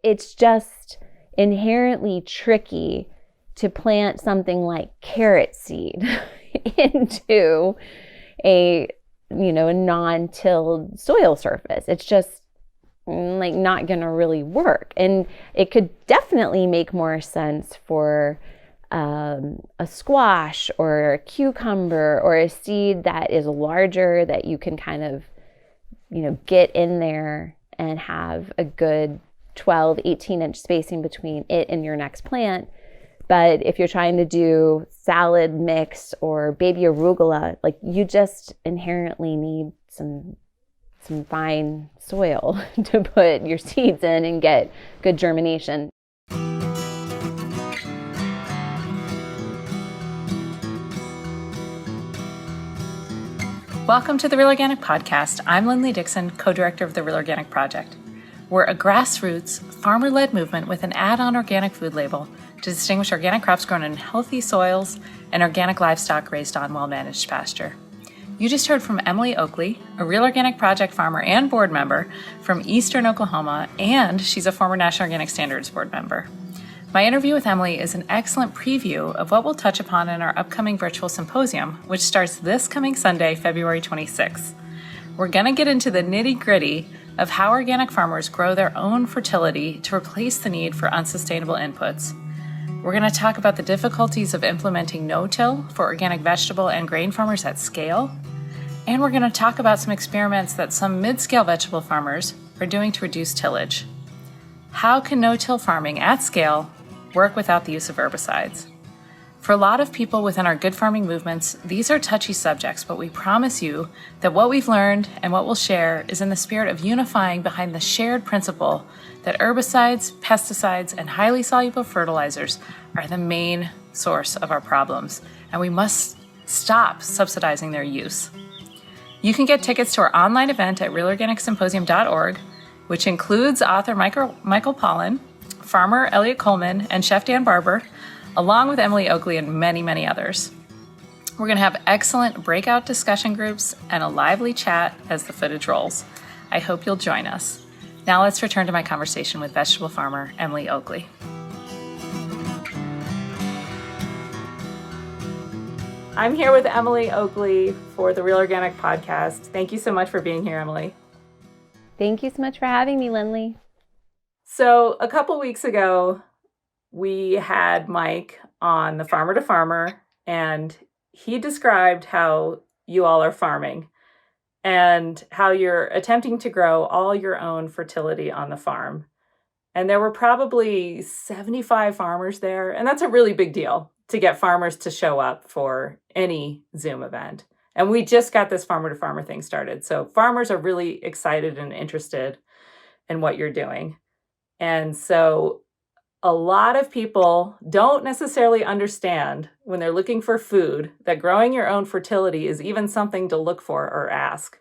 it's just inherently tricky to plant something like carrot seed into a non-tilled soil surface. It's just like not going to really work. And it could definitely make more sense for a squash or a cucumber or a seed that is larger, that you can kind of, get in there and have a good 12, 18-inch spacing between it and your next plant. But if you're trying to do salad mix or baby arugula, like you just inherently need some fine soil to put your seeds in and get good germination. Welcome to the Real Organic Podcast. I'm Linley Dixon, co-director of the Real Organic Project. We're a grassroots, farmer-led movement with an add-on organic food label to distinguish organic crops grown in healthy soils and organic livestock raised on well-managed pasture. You just heard from Emily Oakley, a Real Organic Project farmer and board member from Eastern Oklahoma, and she's a former National Organic Standards board member. My interview with Emily is an excellent preview of what we'll touch upon in our upcoming virtual symposium, which starts this coming Sunday, February 26th. We're going to get into the nitty-gritty of how organic farmers grow their own fertility to replace the need for unsustainable inputs. We're going to talk about the difficulties of implementing no-till for organic vegetable and grain farmers at scale. And we're going to talk about some experiments that some mid-scale vegetable farmers are doing to reduce tillage. How can no-till farming at scale work without the use of herbicides? For a lot of people within our good farming movements, these are touchy subjects, but we promise you that what we've learned and what we'll share is in the spirit of unifying behind the shared principle that herbicides, pesticides, and highly soluble fertilizers are the main source of our problems, and we must stop subsidizing their use. You can get tickets to our online event at realorganicsymposium.org, which includes author Michael Pollan, farmer Elliot Coleman, and chef Dan Barber, along with Emily Oakley and many, many others. We're going to have excellent breakout discussion groups and a lively chat as the footage rolls. I hope you'll join us. Now let's return to my conversation with vegetable farmer Emily Oakley. I'm here with Emily Oakley for the Real Organic Podcast. Thank you so much for being here, Emily. Thank you so much for having me, Linley. So a couple weeks ago, we had Mike on the Farmer to Farmer, and he described how you all are farming and how you're attempting to grow all your own fertility on the farm. And there were probably 75 farmers there, and that's a really big deal to get farmers to show up for any Zoom event. And we just got this Farmer to Farmer thing started. So farmers are really excited and interested in what you're doing. And so a lot of people don't necessarily understand when they're looking for food that growing your own fertility is even something to look for or ask.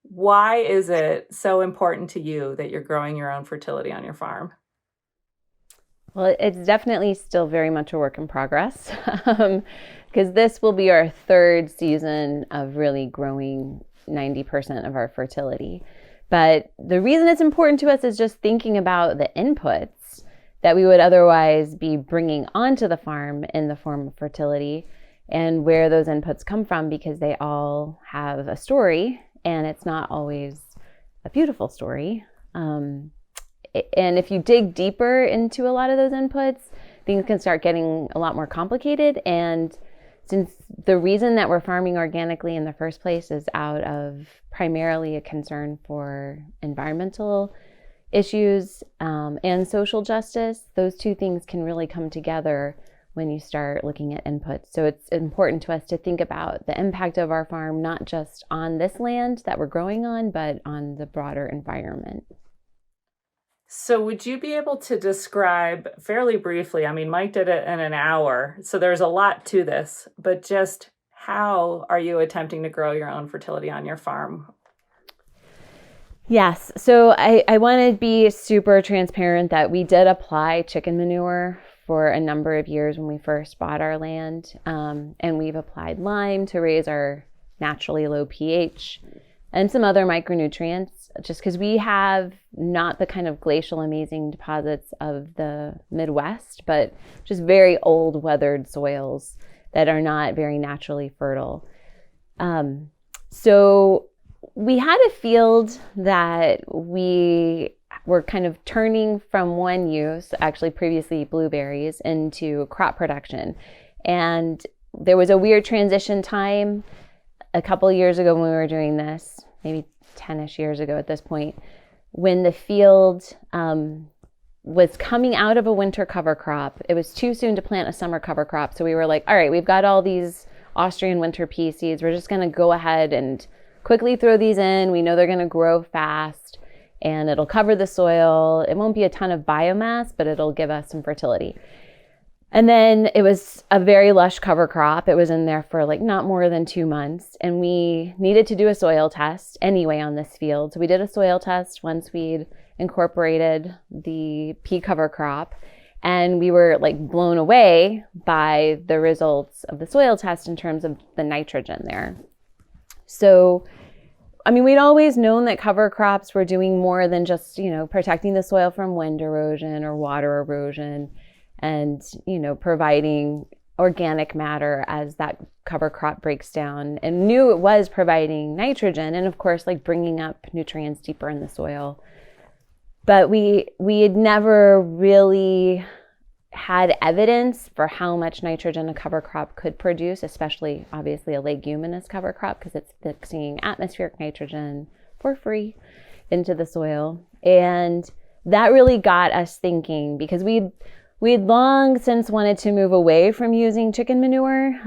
Why is it so important to you that you're growing your own fertility on your farm? Well, it's definitely still very much a work in progress because this will be our third season of really growing 90% of our fertility. But the reason it's important to us is just thinking about the inputs that we would otherwise be bringing onto the farm in the form of fertility and where those inputs come from, because they all have a story and it's not always a beautiful story. And if you dig deeper into a lot of those inputs, things can start getting a lot more complicated. And since the reason that we're farming organically in the first place is out of primarily a concern for environmental issues and social justice, those two things can really come together when you start looking at inputs. So it's important to us to think about the impact of our farm, not just on this land that we're growing on, but on the broader environment. So would you be able to describe fairly briefly, I mean, Mike did it in an hour, so there's a lot to this, but just how are you attempting to grow your own fertility on your farm? Yes. So I want to be super transparent that we did apply chicken manure for a number of years when we first bought our land. And we've applied lime to raise our naturally low pH. and some other micronutrients, just because we have not the kind of glacial amazing deposits of the Midwest, but just very old weathered soils that are not very naturally fertile. So we had a field that we were kind of turning from one use, actually previously blueberries, into crop production. And there was a weird transition time a couple of years ago when we were doing this, maybe 10-ish years ago at this point, when the field was coming out of a winter cover crop. It was too soon to plant a summer cover crop. So we were like, all right, we've got all these Austrian winter pea seeds. We're just going to go ahead and quickly throw these in. We know they're going to grow fast and it'll cover the soil. It won't be a ton of biomass, but it'll give us some fertility. And then it was a very lush cover crop. It was in there for like not more than 2 months. And we needed to do a soil test anyway on this field. So we did a soil test once we'd incorporated the pea cover crop. And we were like blown away by the results of the soil test in terms of the nitrogen there. So, I mean, we'd always known that cover crops were doing more than just, protecting the soil from wind erosion or water erosion and, providing organic matter as that cover crop breaks down, and knew it was providing nitrogen and of course, like bringing up nutrients deeper in the soil. But we had never really had evidence for how much nitrogen a cover crop could produce, especially obviously a leguminous cover crop, because it's fixing atmospheric nitrogen for free into the soil. And that really got us thinking, because we'd long since wanted to move away from using chicken manure,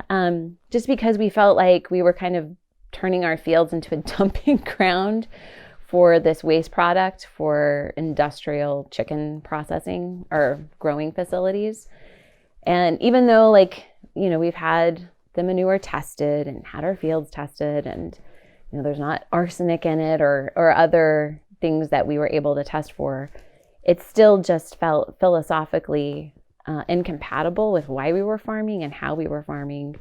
just because we felt like we were kind of turning our fields into a dumping ground for this waste product for industrial chicken processing or growing facilities. And even though we've had the manure tested and had our fields tested and, there's not arsenic in it or other things that we were able to test for, it still just felt philosophically incompatible with why we were farming and how we were farming.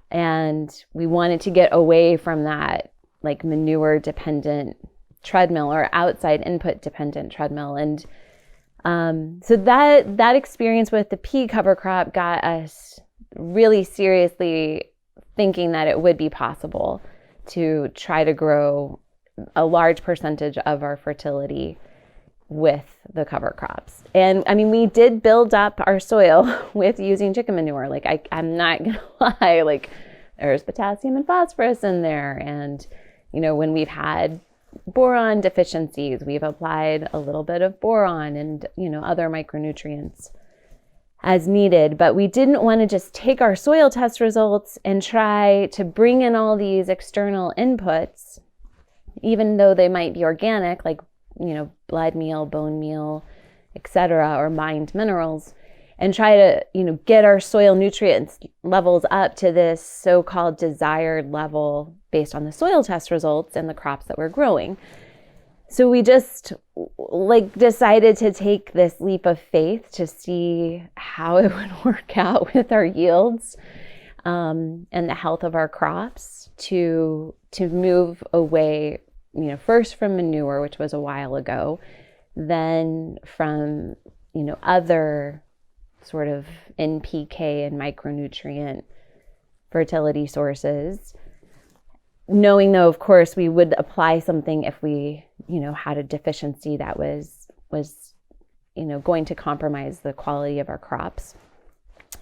And we wanted to get away from that like manure dependent treadmill or outside input dependent treadmill. And so that experience with the pea cover crop got us really seriously thinking that it would be possible to try to grow a large percentage of our fertility with the cover crops. And I mean, we did build up our soil with using chicken manure. Like I'm not gonna lie, like there's potassium and phosphorus in there. And, when we've had boron deficiencies, we've applied a little bit of boron and, other micronutrients as needed. But we didn't want to just take our soil test results and try to bring in all these external inputs, even though they might be organic, like, blood meal, bone meal, etc., or mined minerals, and try to, get our soil nutrients levels up to this so-called desired level based on the soil test results and the crops that we're growing. So we just decided to take this leap of faith to see how it would work out with our yields and the health of our crops to move away, first from manure, which was a while ago, then from, other sort of NPK and micronutrient fertility sources, knowing though, of course, we would apply something if we, had a deficiency that was, going to compromise the quality of our crops.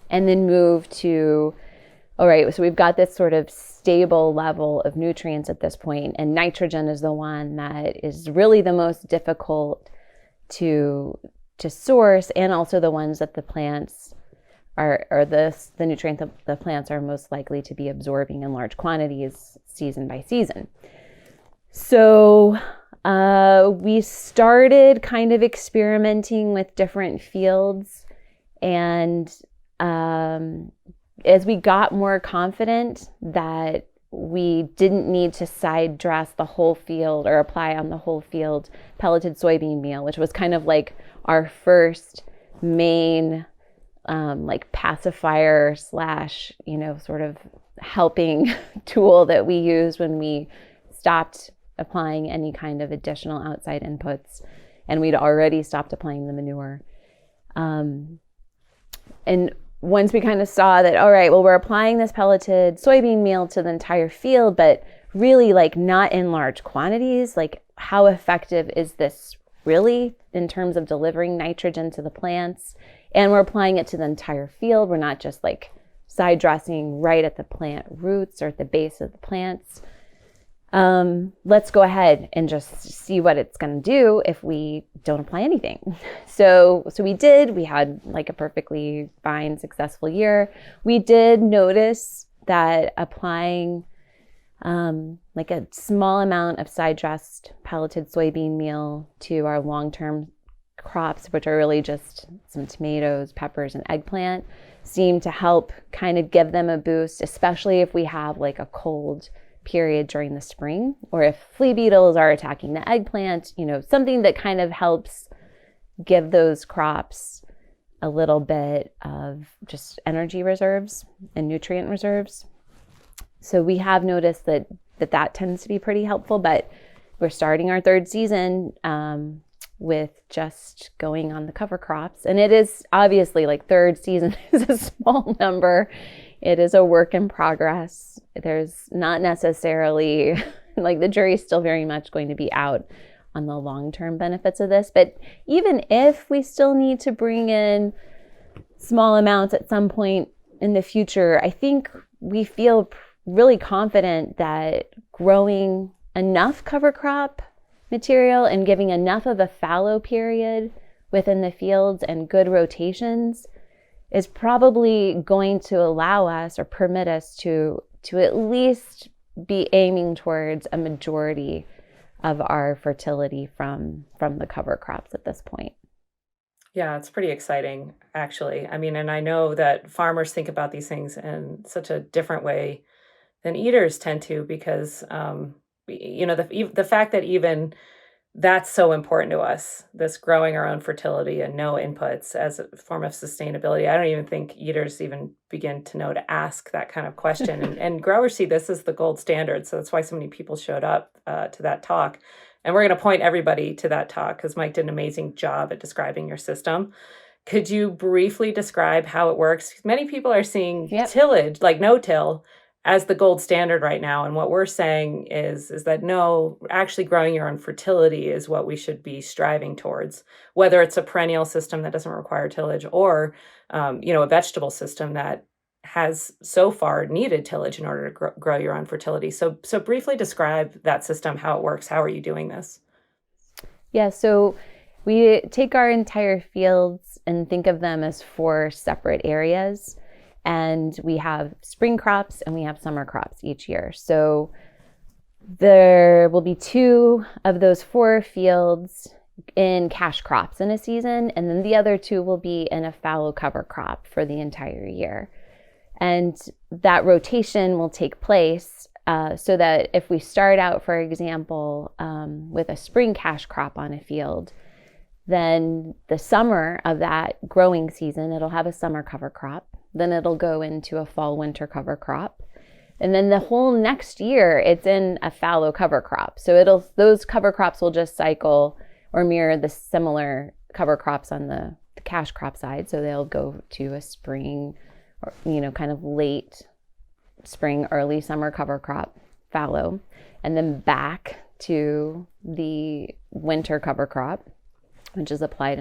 And then move to, all right, so we've got this sort of stable level of nutrients at this point, and nitrogen is the one that is really the most difficult to source, and also the ones that the plants the nutrients that the plants are most likely to be absorbing in large quantities season by season. So we started kind of experimenting with different fields, and as we got more confident that we didn't need to side dress the whole field or apply on the whole field pelleted soybean meal, which was kind of like our first main pacifier / sort of helping tool that we used when we stopped applying any kind of additional outside inputs. And we'd already stopped applying the manure. And once we kind of saw that, all right, well, we're applying this pelleted soybean meal to the entire field, but really like not in large quantities, like how effective is this really in terms of delivering nitrogen to the plants? And we're applying it to the entire field. We're not just like side dressing right at the plant roots or at the base of the plants. Let's go ahead and just see what it's going to do if we don't apply anything. So we did. We had like a perfectly fine, successful year. We did notice that applying like a small amount of side dressed pelleted soybean meal to our long-term crops, which are really just some tomatoes, peppers, and eggplant, seemed to help kind of give them a boost, especially if we have like a cold period during the spring, or if flea beetles are attacking the eggplant, something that kind of helps give those crops a little bit of just energy reserves and nutrient reserves. So we have noticed that tends to be pretty helpful, but we're starting our third season with just going on the cover crops. And it is obviously like third season is a small number. It is a work in progress. There's not necessarily like the jury's still very much going to be out on the long-term benefits of this. But even if we still need to bring in small amounts at some point in the future, I think we feel really confident that growing enough cover crop material and giving enough of a fallow period within the fields and good rotations is probably going to allow us or permit us to at least be aiming towards a majority of our fertility from the cover crops at this point. Yeah, it's pretty exciting, actually. I mean, and I know that farmers think about these things in such a different way than eaters tend to, because the fact that even that's so important to us, this growing our own fertility and no inputs as a form of sustainability. I don't even think eaters even begin to know to ask that kind of question. and growers see this as the gold standard. So that's why so many people showed up to that talk. And we're going to point everybody to that talk because Mike did an amazing job at describing your system. Could you briefly describe how it works? Many people are seeing tillage, like no-till, as the gold standard right now. And what we're saying is that no, actually growing your own fertility is what we should be striving towards, whether it's a perennial system that doesn't require tillage or, a vegetable system that has so far needed tillage in order to grow your own fertility. So briefly describe that system, how it works. How are you doing this? Yeah, so we take our entire fields and think of them as 4 separate areas. And we have spring crops and we have summer crops each year. So there will be 2 of those 4 fields in cash crops in a season, and then the other 2 will be in a fallow cover crop for the entire year. And that rotation will take place so that if we start out, for example, with a spring cash crop on a field, then the summer of that growing season, it'll have a summer cover crop. Then it'll go into a fall winter cover crop. And then the whole next year, it's in a fallow cover crop. So those cover crops will just cycle or mirror the similar cover crops on the cash crop side. So they'll go to a spring or, kind of late spring, early summer cover crop, fallow, and then back to the winter cover crop, which is applied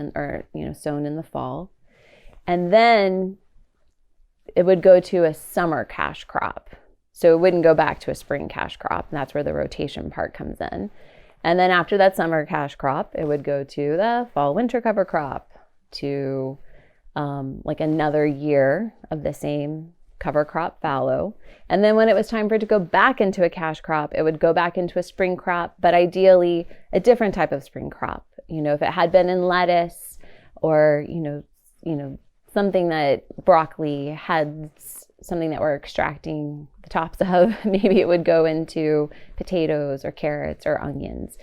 sown in the fall. And then it would go to a summer cash crop. So it wouldn't go back to a spring cash crop. And that's where the rotation part comes in. And then after that summer cash crop, it would go to the fall winter cover crop, to like another year of the same cover crop fallow. And then when it was time for it to go back into a cash crop, it would go back into a spring crop, but ideally a different type of spring crop. If it had been in lettuce or, something that broccoli had something that we're extracting the tops of, maybe it would go into potatoes or carrots or onions,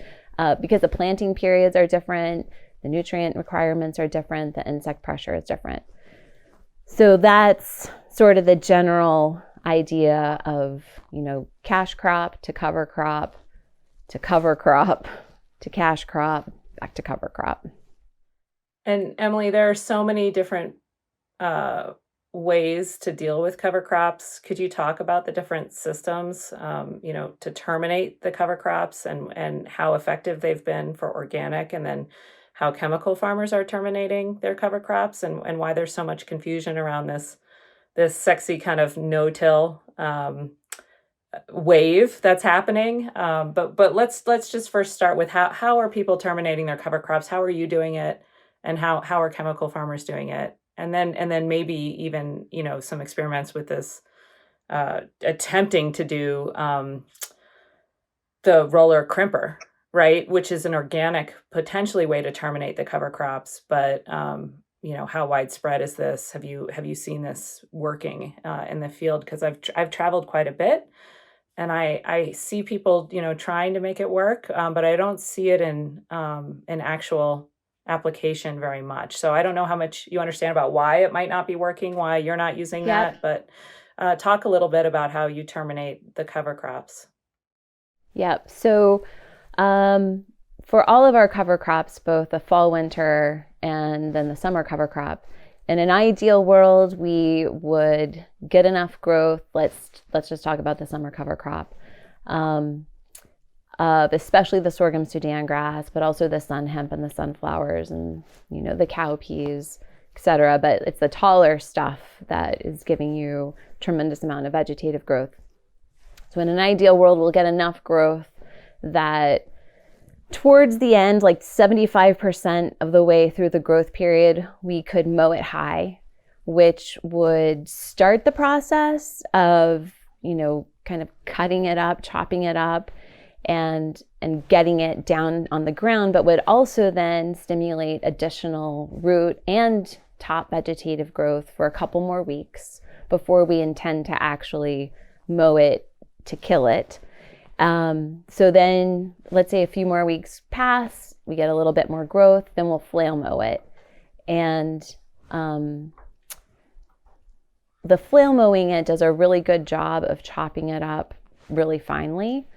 because the planting periods are different, the nutrient requirements are different, the insect pressure is different. So that's sort of the general idea of, cash crop to cover crop to cover crop to cash crop, back to cover crop. And Emily, there are so many different ways to deal with cover crops. Could you talk about the different systems, to terminate the cover crops and how effective they've been for organic, and then how chemical farmers are terminating their cover crops, and why there's so much confusion around this sexy kind of no-till wave that's happening. But let's just first start with how are people terminating their cover crops? How are you doing it? And how are chemical farmers doing it? And then maybe even, some experiments with this, attempting to do the roller crimper, right? Which is an organic, potentially way to terminate the cover crops. But, how widespread is this? Have you seen this working in the field? Because I've traveled quite a bit, and I see people, trying to make it work, but I don't see it in actual application very much. So I don't know how much you understand about why it might not be working, why you're not using that, but talk a little bit about how you terminate the cover crops. Yep. So for all of our cover crops, both the fall, winter, and then the summer cover crop, in an ideal world, we would get enough growth. Let's just talk about the summer cover crop. Especially the sorghum Sudan grass, but also the sun hemp and the sunflowers and, the cowpeas, etc. But it's the taller stuff that is giving you tremendous amount of vegetative growth. So in an ideal world, we'll get enough growth that towards the end, like 75% of the way through the growth period, we could mow it high, which would start the process of, kind of cutting it up, chopping it up, and getting it down on the ground, but would also then stimulate additional root and top vegetative growth for a couple more weeks before we intend to actually mow it to kill it. So then let's say a few more weeks pass, we get a little bit more growth, then we'll flail mow it. And the flail mowing it does a really good job of chopping it up really finely.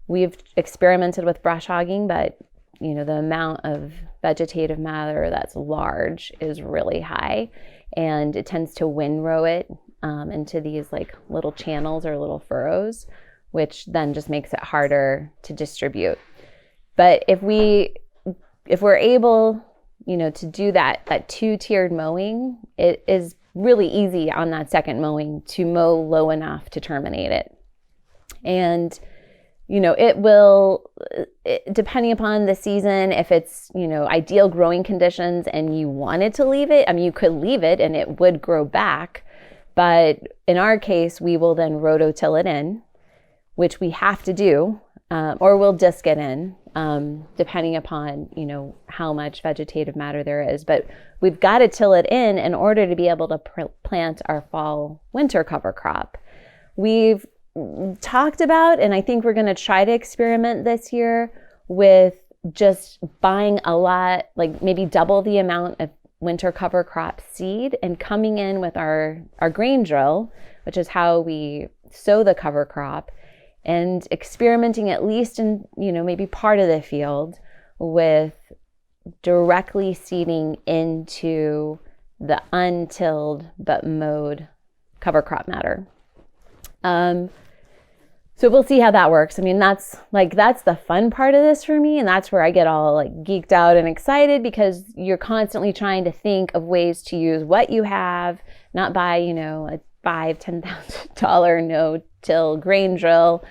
We've experimented with brush hogging, but the amount of vegetative matter that's large is really high, and it tends to windrow it into these like little channels or little furrows, which then just makes it harder to distribute. But if we're able, to do that two-tiered mowing, it is really easy on that second mowing to mow low enough to terminate it. And it will, depending upon the season, if it's, ideal growing conditions and you wanted to leave it, you could leave it and it would grow back. But in our case, we will then rototill it in, which we have to do, or we'll disc it in, depending upon, how much vegetative matter there is. But we've got to till it in order to be able to plant our fall, winter cover crop. We've talked about, and I think we're going to try to experiment this year with just buying a lot, like maybe double the amount of winter cover crop seed and coming in with our grain drill, which is how we sow the cover crop, and experimenting at least in, maybe part of the field with directly seeding into the untilled but mowed cover crop matter. So we'll see how that works. That's the fun part of this for me. And that's where I get all like geeked out and excited, because you're constantly trying to think of ways to use what you have, not buy, a $5,000-$10,000 no-till grain drill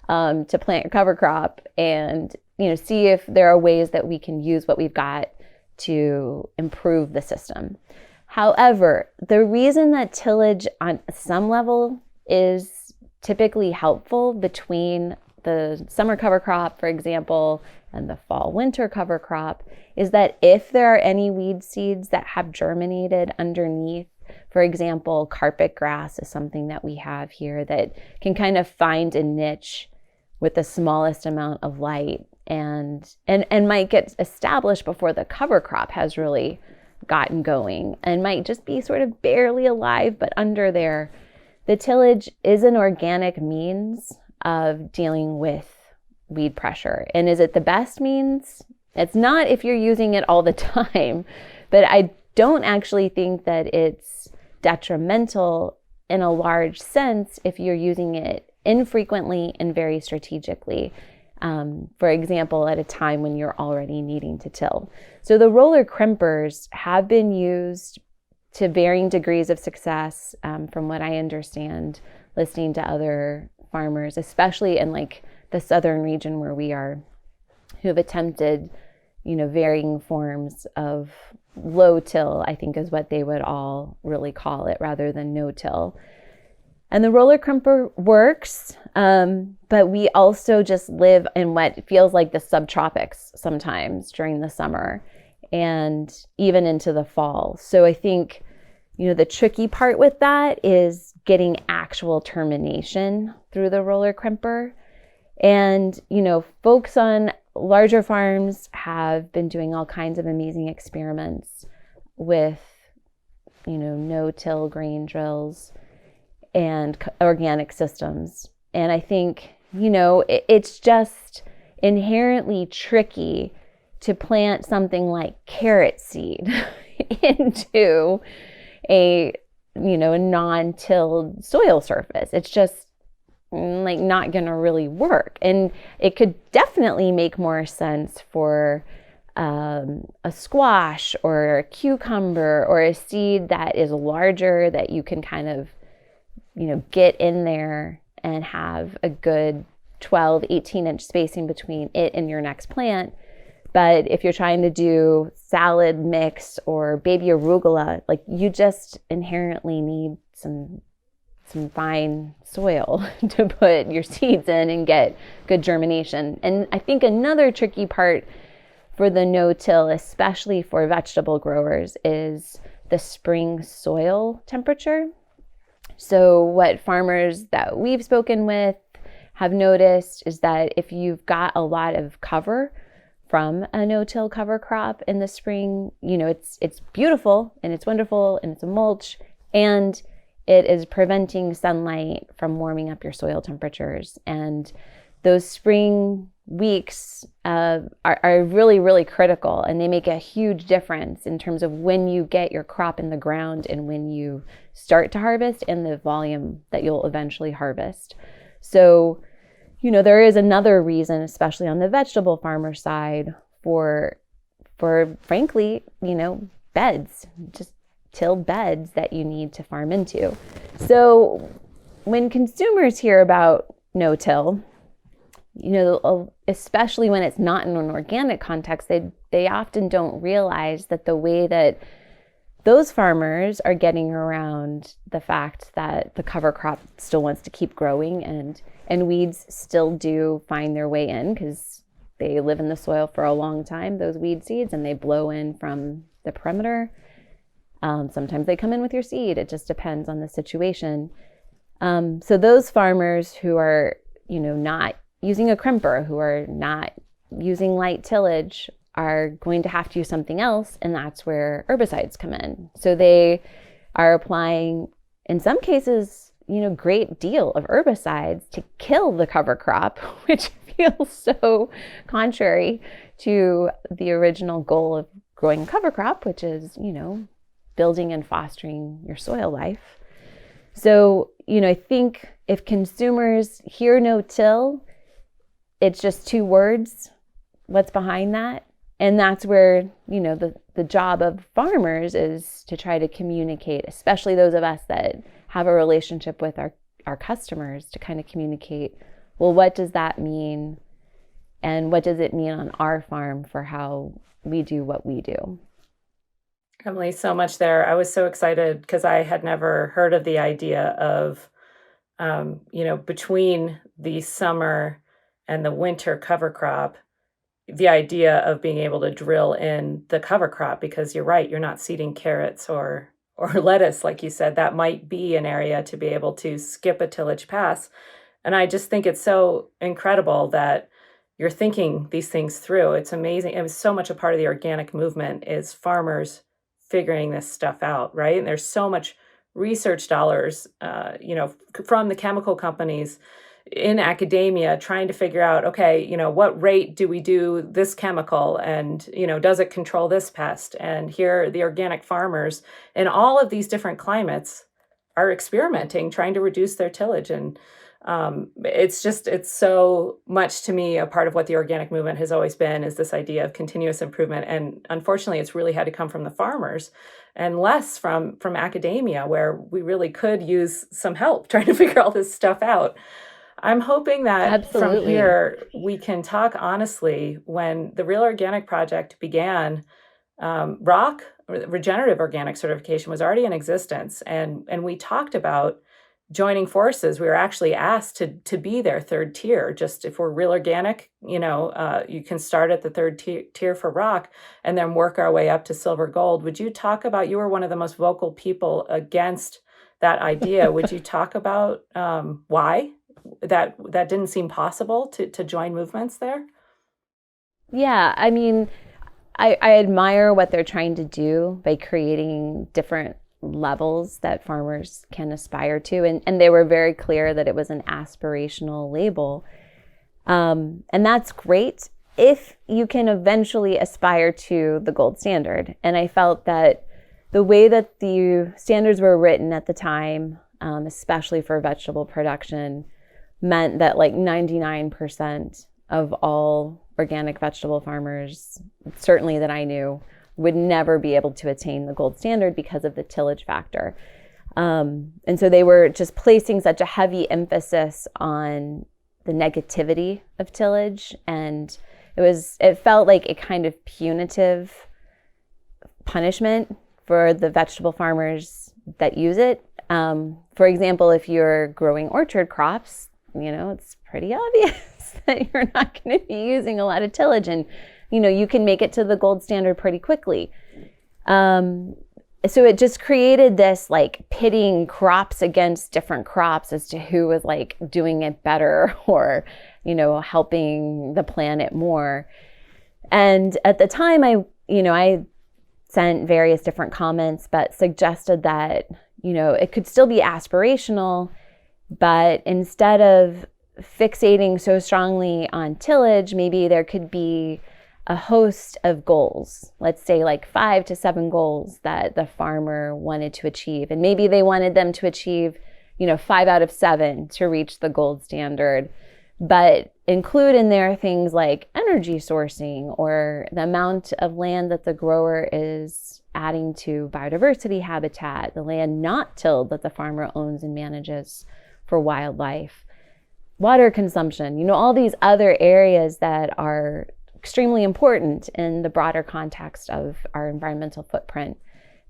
to plant your cover crop, and, see if there are ways that we can use what we've got to improve the system. However, the reason that tillage on some level is typically helpful between the summer cover crop, for example, and the fall winter cover crop is that if there are any weed seeds that have germinated underneath, for example, carpet grass is something that we have here that can kind of find a niche with the smallest amount of light and might get established before the cover crop has really gotten going, and might just be sort of barely alive but under there. The tillage is an organic means of dealing with weed pressure. And is it the best means? It's not if you're using it all the time, but I don't actually think that it's detrimental in a large sense if you're using it infrequently and very strategically. For example, at a time when you're already needing to till. So the roller crimpers have been used to varying degrees of success, from what I understand, listening to other farmers, especially in like the southern region where we are, who have attempted, varying forms of low till, I think is what they would all really call it, rather than no till. And the roller crimper works, but we also just live in what feels like the subtropics sometimes during the summer and even into the fall. So I think, the tricky part with that is getting actual termination through the roller crimper. And, folks on larger farms have been doing all kinds of amazing experiments with, no-till grain drills and organic systems. And I think, it's just inherently tricky to plant something like carrot seed into a non-tilled soil surface. It's just like not going to really work. And it could definitely make more sense for a squash or a cucumber or a seed that is larger, that you can kind of get in there and have a good 12, 18-inch spacing between it and your next plant. But if you're trying to do salad mix or baby arugula, like you just inherently need some fine soil to put your seeds in and get good germination. And I think another tricky part for the no-till, especially for vegetable growers, is the spring soil temperature. So what farmers that we've spoken with have noticed is that if you've got a lot of cover from a no-till cover crop in the spring, it's beautiful and it's wonderful and it's a mulch, and it is preventing sunlight from warming up your soil temperatures. And those spring weeks are really, really critical, and they make a huge difference in terms of when you get your crop in the ground and when you start to harvest and the volume that you'll eventually harvest. So, there is another reason, especially on the vegetable farmer side, for frankly, beds, just tilled beds that you need to farm into. So when consumers hear about no-till, especially when it's not in an organic context, they often don't realize that the way that those farmers are getting around the fact that the cover crop still wants to keep growing, and weeds still do find their way in because they live in the soil for a long time, those weed seeds, and they blow in from the perimeter. Sometimes they come in with your seed. It just depends on the situation. So those farmers who are, not using a crimper, who are not using light tillage, are going to have to use something else, and that's where herbicides come in. So they are applying, in some cases, great deal of herbicides to kill the cover crop, which feels so contrary to the original goal of growing cover crop, which is, building and fostering your soil life. So, I think if consumers hear no-till, it's just two words. What's behind that? And that's where, the job of farmers is to try to communicate, especially those of us that have a relationship with our customers, to kind of communicate, well, what does that mean? And what does it mean on our farm for how we do what we do? Emily, so much there. I was so excited because I had never heard of the idea of, between the summer and the winter cover crop, the idea of being able to drill in the cover crop, because you're right, you're not seeding carrots or lettuce, like you said. That might be an area to be able to skip a tillage pass. And I just think it's so incredible that you're thinking these things through. It's amazing. It was so much a part of the organic movement is farmers figuring this stuff out, right? And there's so much research dollars, from the chemical companies, in academia trying to figure out, okay, what rate do we do this chemical, and, does it control this pest? And here the organic farmers in all of these different climates are experimenting, trying to reduce their tillage. And it's so much, to me, a part of what the organic movement has always been, is this idea of continuous improvement. And unfortunately, it's really had to come from the farmers and less from academia, where we really could use some help trying to figure all this stuff out. I'm hoping that Absolutely. From here we can talk honestly. When the Real Organic Project began, ROC, regenerative organic certification, was already in existence, and we talked about joining forces. We were actually asked to be their third tier. Just if we're Real Organic, you can start at the third tier for ROC and then work our way up to silver gold. Would you talk about, you were one of the most vocal people against that idea. Would you talk about why that didn't seem possible to join movements there? Yeah, I mean, I admire what they're trying to do by creating different levels that farmers can aspire to. And they were very clear that it was an aspirational label. And that's great if you can eventually aspire to the gold standard. And I felt that the way that the standards were written at the time, especially for vegetable production, meant that like 99% of all organic vegetable farmers, certainly that I knew, would never be able to attain the gold standard because of the tillage factor. And so they were just placing such a heavy emphasis on the negativity of tillage. And it felt like a kind of punitive punishment for the vegetable farmers that use it. For example, if you're growing orchard crops, it's pretty obvious that you're not going to be using a lot of tillage, and you can make it to the gold standard pretty quickly. So it just created this like pitting crops against different crops as to who was like doing it better or, helping the planet more. And at the time I sent various different comments, but suggested that, it could still be aspirational, but instead of fixating so strongly on tillage, maybe there could be a host of goals, let's say like 5 to 7 goals that the farmer wanted to achieve. And maybe they wanted them to achieve, 5 out of 7 to reach the gold standard, but include in there things like energy sourcing or the amount of land that the grower is adding to biodiversity habitat, the land not tilled that the farmer owns and manages for wildlife, water consumption, all these other areas that are extremely important in the broader context of our environmental footprint,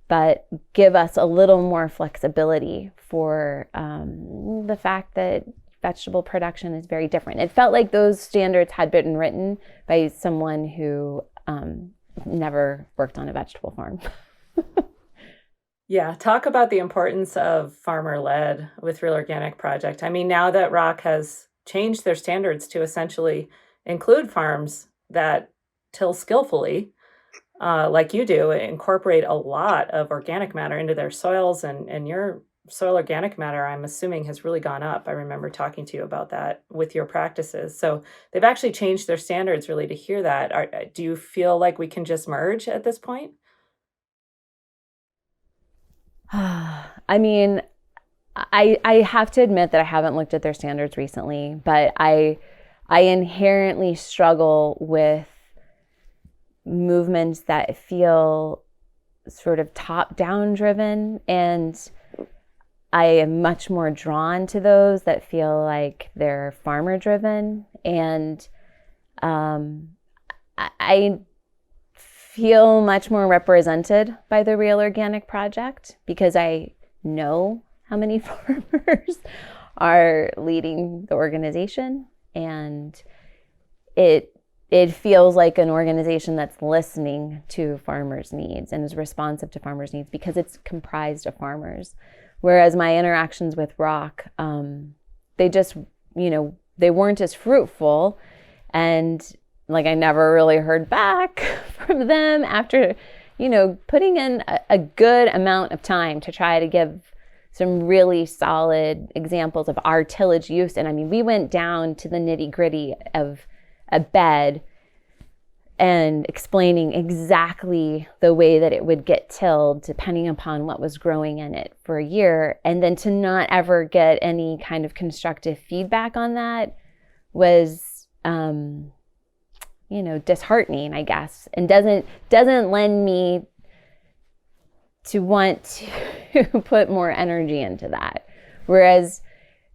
but give us a little more flexibility for the fact that vegetable production is very different. It felt like those standards had been written by someone who never worked on a vegetable farm. Yeah, talk about the importance of farmer-led with Real Organic Project. I mean, now that ROC has changed their standards to essentially include farms that till skillfully, like you do, incorporate a lot of organic matter into their soils, and your soil organic matter, I'm assuming, has really gone up. I remember talking to you about that with your practices. So they've actually changed their standards really to hear that. Do you feel like we can just merge at this point? I mean, I have to admit that I haven't looked at their standards recently, but I inherently struggle with movements that feel sort of top-down driven, and I am much more drawn to those that feel like they're farmer-driven. And I feel much more represented by the Real Organic Project because I know how many farmers are leading the organization, and it feels like an organization that's listening to farmers' needs and is responsive to farmers' needs because it's comprised of farmers. Whereas my interactions with ROC, they just, they weren't as fruitful, and like I never really heard back from them after, putting in a good amount of time to try to give some really solid examples of our tillage use. And I mean, we went down to the nitty gritty of a bed and explaining exactly the way that it would get tilled depending upon what was growing in it for a year. And then to not ever get any kind of constructive feedback on that was, disheartening, I guess, and doesn't lend me to want to put more energy into that. Whereas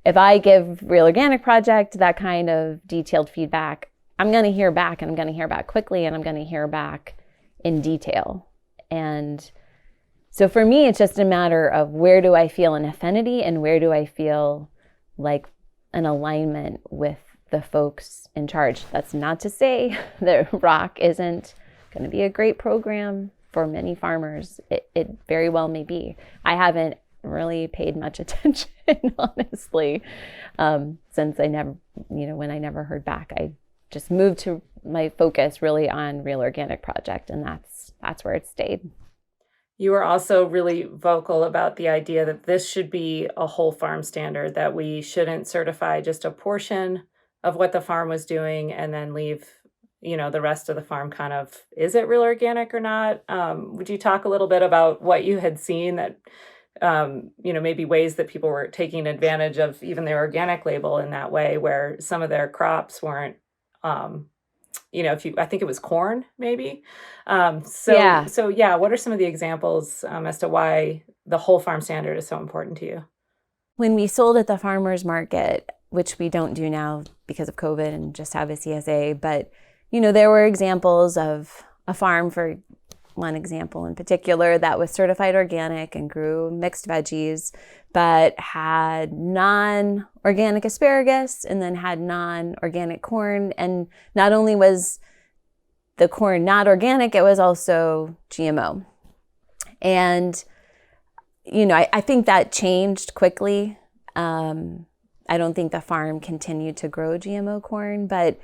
if I give Real Organic Project that kind of detailed feedback, I'm going to hear back, and I'm going to hear back quickly, and I'm going to hear back in detail. And so for me, it's just a matter of where do I feel an affinity and where do I feel like an alignment with the folks in charge. That's not to say that ROC isn't going to be a great program for many farmers. It very well may be. I haven't really paid much attention, honestly, since I never, when I never heard back. I just moved to my focus really on Real Organic Project, and that's where it stayed. You were also really vocal about the idea that this should be a whole farm standard, that we shouldn't certify just a portion of what the farm was doing and then leave, the rest of the farm kind of, is it real organic or not? Would you talk a little bit about what you had seen that, maybe ways that people were taking advantage of even their organic label in that way, where some of their crops weren't, I think it was corn, maybe. So what are some of the examples as to why the whole farm standard is so important to you? When we sold at the farmer's market, which we don't do now because of COVID and just have a CSA, but, there were examples of a farm, for one example in particular, that was certified organic and grew mixed veggies, but had non-organic asparagus and then had non-organic corn. And not only was the corn not organic, it was also GMO. And, I think that changed quickly. I don't think the farm continued to grow GMO corn, but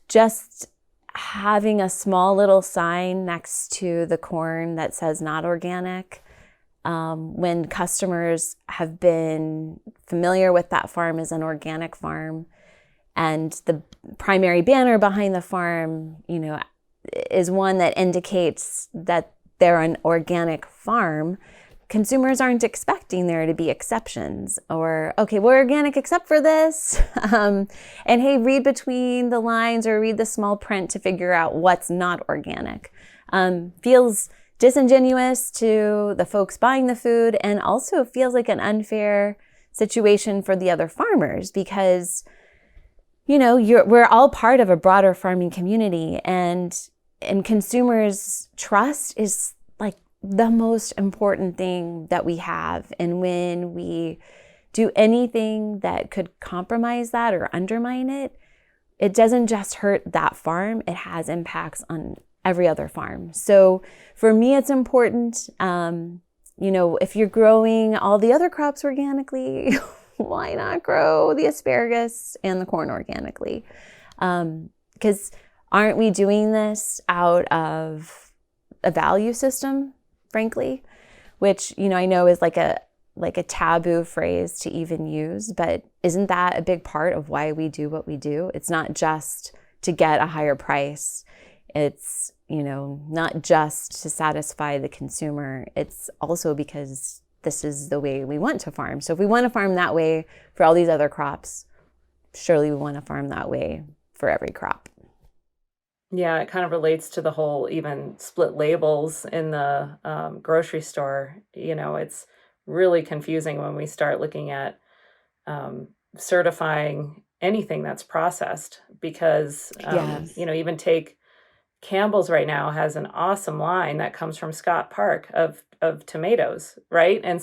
just having a small little sign next to the corn that says not organic, when customers have been familiar with that farm as an organic farm, and the primary banner behind the farm, is one that indicates that they're an organic farm, consumers aren't expecting there to be exceptions or, okay, we're organic except for this. And hey, read between the lines or read the small print to figure out what's not organic. Feels disingenuous to the folks buying the food, and also feels like an unfair situation for the other farmers because, we're all part of a broader farming community, and consumers' trust is like the most important thing that we have. And when we do anything that could compromise that or undermine it, it doesn't just hurt that farm, it has impacts on every other farm. So for me, it's important, if you're growing all the other crops organically, why not grow the asparagus and the corn organically? Because aren't we doing this out of a value system, frankly, which, I know is like a taboo phrase to even use, but isn't that a big part of why we do what we do? It's not just to get a higher price. It's, not just to satisfy the consumer. It's also because this is the way we want to farm. So if we want to farm that way for all these other crops, surely we want to farm that way for every crop. Yeah, it kind of relates to the whole even split labels in the grocery store. It's really confusing when we start looking at certifying anything that's processed because, Yes. Even take Campbell's right now has an awesome line that comes from Scott Park of tomatoes, right? And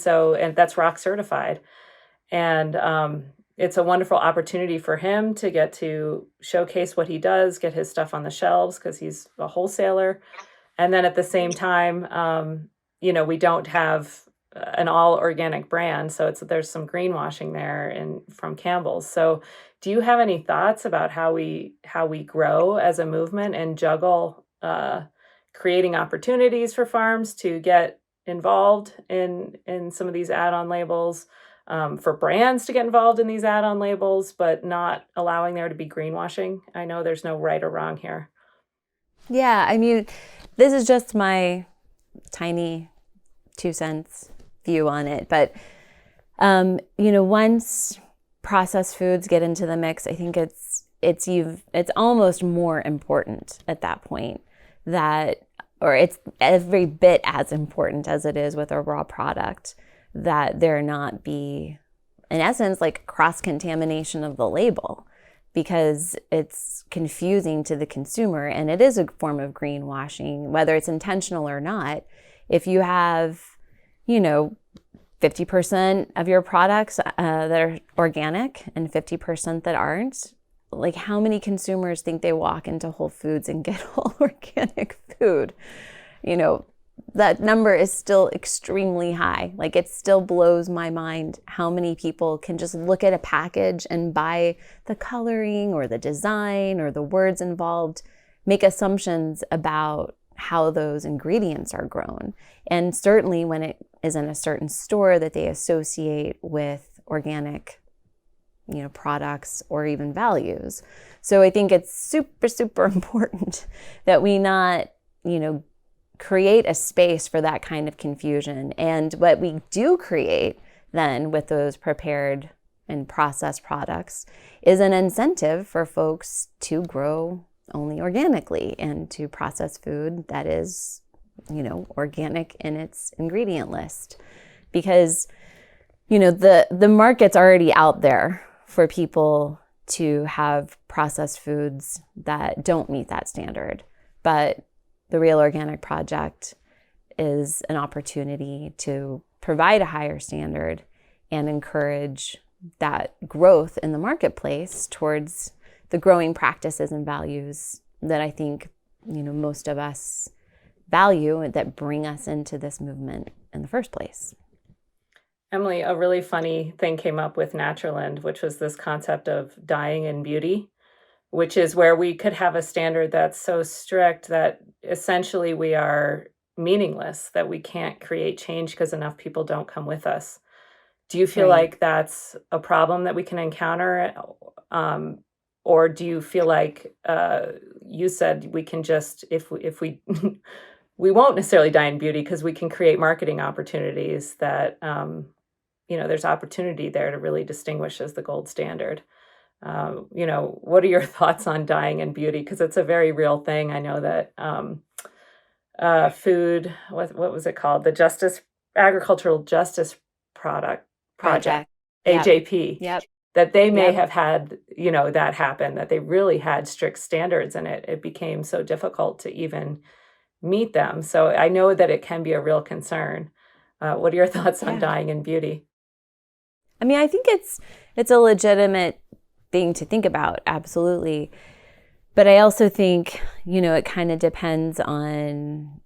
that's ROC certified. And it's a wonderful opportunity for him to get to showcase what he does, get his stuff on the shelves because he's a wholesaler. And then at the same time, we don't have an all organic brand. So there's some greenwashing there from Campbell's. So do you have any thoughts about how we grow as a movement and juggle creating opportunities for farms to get involved in some of these add-on labels, for brands to get involved in these add-on labels, but not allowing there to be greenwashing. I know there's no right or wrong here. Yeah, I mean, this is just my tiny 2 cents view on it. But, once processed foods get into the mix, I think it's almost more important at that point it's every bit as important as it is with a raw product, that there not be, in essence, like cross-contamination of the label, because it's confusing to the consumer, and it is a form of greenwashing, whether it's intentional or not. If you have, 50% of your products that are organic and 50% that aren't, like, how many consumers think they walk into Whole Foods and get all organic food? That number is still extremely high. Like, it still blows my mind how many people can just look at a package and buy the coloring or the design or the words involved, make assumptions about how those ingredients are grown. And certainly when it is in a certain store that they associate with organic, products or even values. So I think it's super, super important that we not, create a space for that kind of confusion. And what we do create then with those prepared and processed products is an incentive for folks to grow only organically and to process food that is, organic in its ingredient list. Because, the market's already out there for people to have processed foods that don't meet that standard. But the Real Organic Project is an opportunity to provide a higher standard and encourage that growth in the marketplace towards the growing practices and values that I think, most of us value and that bring us into this movement in the first place. Emily, a really funny thing came up with Naturland, which was this concept of dyeing in beauty, which is where we could have a standard that's so strict that essentially we are meaningless, that we can't create change because enough people don't come with us. Do you feel like that's a problem that we can encounter? Or do you feel like, you said we can just, if we, we won't necessarily dye in beauty because we can create marketing opportunities that, there's opportunity there to really distinguish as the gold standard. What are your thoughts on dyeing in beauty? Because it's a very real thing. I know that food, what was it called? The Agricultural Justice Project, AJP. Yep. That they may have had, that happen, that they really had strict standards, and it became so difficult to even meet them. So I know that it can be a real concern. What are your thoughts on dyeing in beauty? I mean, I think it's a legitimate thing to think about, absolutely. But I also think, it kind of depends on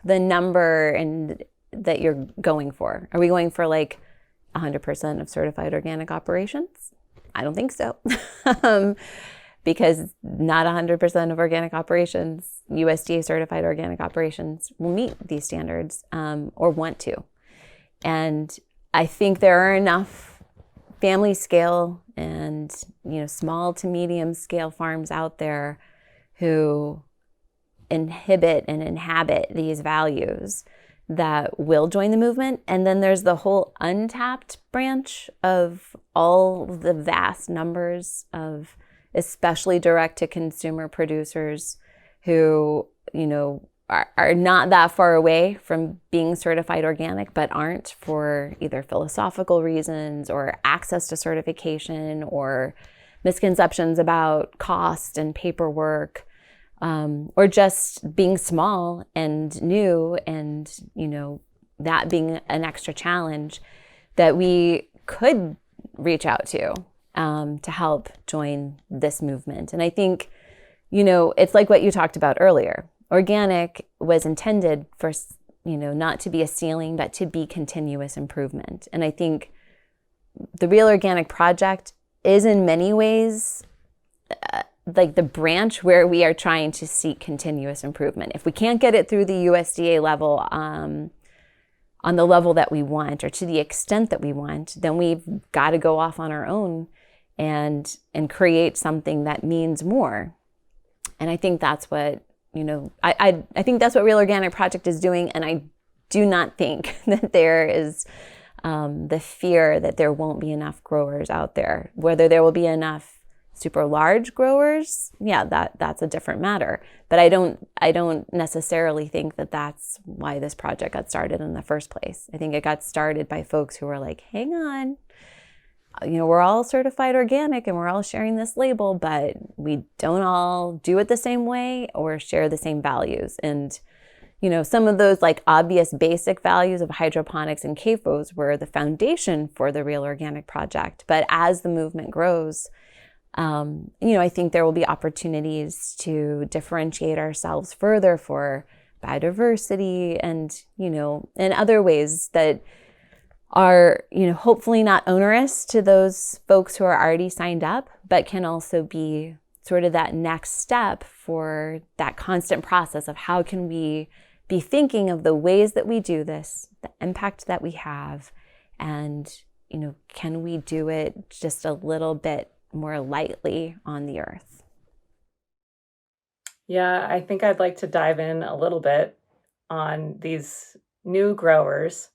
the number and that you're going for. Are we going for 100% of certified organic operations? I don't think so. Because not 100% of organic operations, USDA certified organic operations, will meet these standards or want to. And I think there are enough family scale and small to medium scale farms out there who inhibit and inhabit these values that will join the movement. And then there's the whole untapped branch of all the vast numbers of especially direct to consumer producers who, are not that far away from being certified organic, but aren't for either philosophical reasons or access to certification or misconceptions about cost and paperwork, or just being small and new and, that being an extra challenge that we could reach out to help join this movement. And I think, it's like what you talked about earlier. Organic was intended for, not to be a ceiling, but to be continuous improvement. And I think the Real Organic Project is in many ways like the branch where we are trying to seek continuous improvement. If we can't get it through the USDA level, on the level that we want or to the extent that we want, then we've got to go off on our own and create something that means more. And I think that's what, I think that's what Real Organic Project is doing. And I do not think that there is the fear that there won't be enough growers out there. Whether there will be enough super large growers, yeah, that's a different matter. But I don't necessarily think that that's why this project got started in the first place. I think it got started by folks who were like, hang on, we're all certified organic and we're all sharing this label, but we don't all do it the same way or share the same values. And some of those like obvious basic values of hydroponics and CAFOs were the foundation for the Real Organic Project. But as the movement grows, I think there will be opportunities to differentiate ourselves further for biodiversity and, in other ways that are, hopefully not onerous to those folks who are already signed up, but can also be sort of that next step for that constant process of how can we be thinking of the ways that we do this, the impact that we have, and, can we do it just a little bit more lightly on the earth? Yeah, I think I'd like to dive in a little bit on these new growers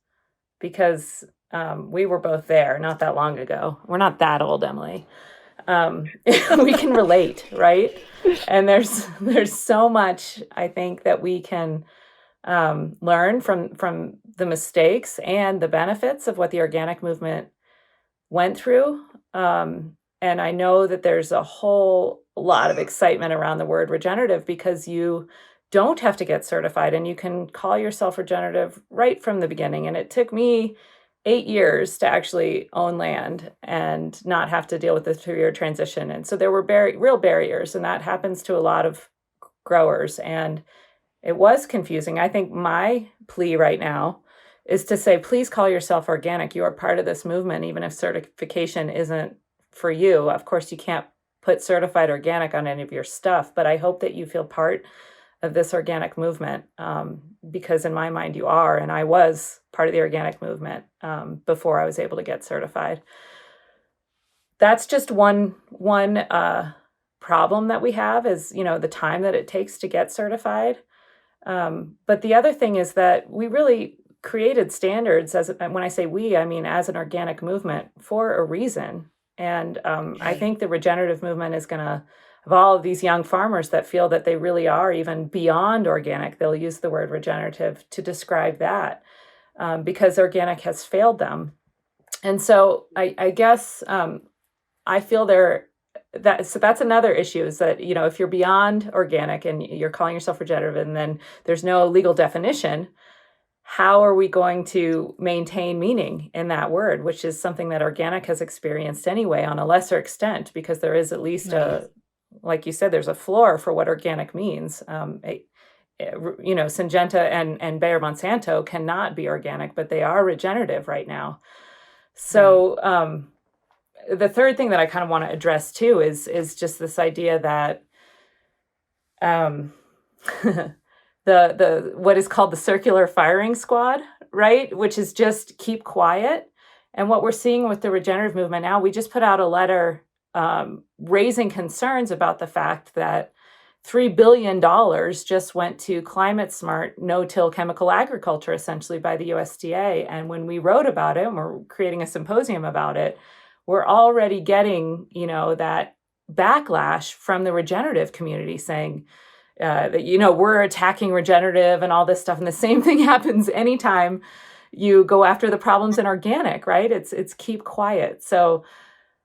because we were both there not that long ago. We're not that old, Emily. We can relate, right? And there's so much I think that we can learn from the mistakes and the benefits of what the organic movement went through. And I know that there's a whole lot of excitement around the word regenerative because you don't have to get certified and you can call yourself regenerative right from the beginning. And it took me 8 years to actually own land and not have to deal with the 3-year transition. And so there were real barriers, and that happens to a lot of growers. And it was confusing. I think my plea right now is to say, please call yourself organic. You are part of this movement, even if certification isn't for you. Of course, you can't put certified organic on any of your stuff, but I hope that you feel part of this organic movement because in my mind you are, and I was part of the organic movement before I was able to get certified. That's just one problem that we have is, the time that it takes to get certified. But the other thing is that we really created standards when I say we, I mean as an organic movement for a reason. And I think the regenerative movement is going to have all of these young farmers that feel that they really are even beyond organic. They'll use the word regenerative to describe that because organic has failed them. And so I guess I feel so that's another issue is that, if you're beyond organic and you're calling yourself regenerative and then there's no legal definition, how are we going to maintain meaning in that word, which is something that organic has experienced anyway on a lesser extent, because there is at least like you said, there's a floor for what organic means. Syngenta and Bayer Monsanto cannot be organic, but they are regenerative right now. So the third thing that I kind of want to address too is just this idea that the what is called the circular firing squad, right? Which is just keep quiet. And what we're seeing with the regenerative movement now, we just put out a letter raising concerns about the fact that $3 billion just went to climate smart, no-till chemical agriculture, essentially by the USDA. And when we wrote about it, and we're creating a symposium about it, we're already getting, that backlash from the regenerative community saying, that, we're attacking regenerative and all this stuff. And the same thing happens anytime you go after the problems in organic, right? It's keep quiet. So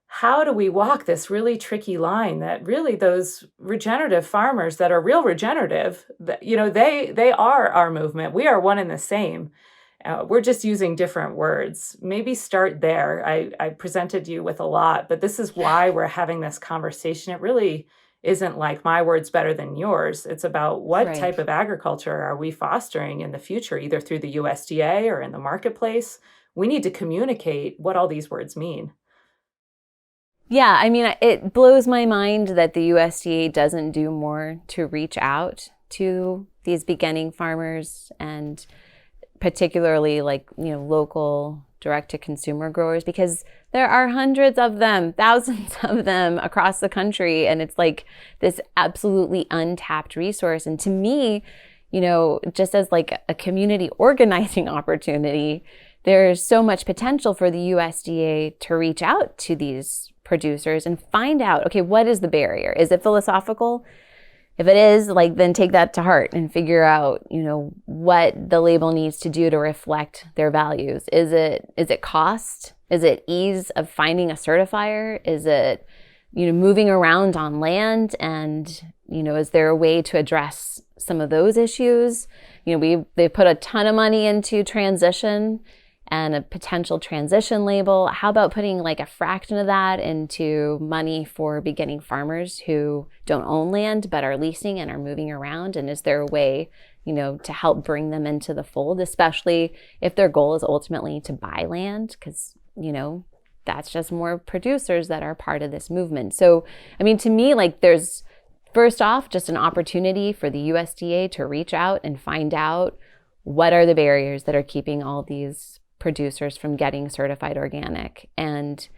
how do we walk this really tricky line that really those regenerative farmers that are real regenerative, they are our movement. We are one and the same. We're just using different words. Maybe start there. I presented you with a lot, but this is why we're having this conversation. It really isn't like my word's better than yours. It's about what type of agriculture are we fostering in the future, either through the USDA or in the marketplace. We need to communicate what all these words mean. Yeah, I mean, it blows my mind that the USDA doesn't do more to reach out to these beginning farmers and particularly like, local direct to consumer growers, because there are hundreds of them, thousands of them across the country. And it's like this absolutely untapped resource. And to me, just as like a community organizing opportunity, there's so much potential for the USDA to reach out to these producers and find out, okay, what is the barrier? Is it philosophical? If it is, then take that to heart and figure out, what the label needs to do to reflect their values. Is it cost? Is it ease of finding a certifier? Is it, moving around on land? And, is there a way to address some of those issues? They put a ton of money into transition and a potential transition label. How about putting like a fraction of that into money for beginning farmers who don't own land but are leasing and are moving around? And is there a way, to help bring them into the fold, especially if their goal is ultimately to buy land? Because, that's just more producers that are part of this movement. So, I mean, to me, there's first off just an opportunity for the USDA to reach out and find out what are the barriers that are keeping all these producers from getting certified organic. And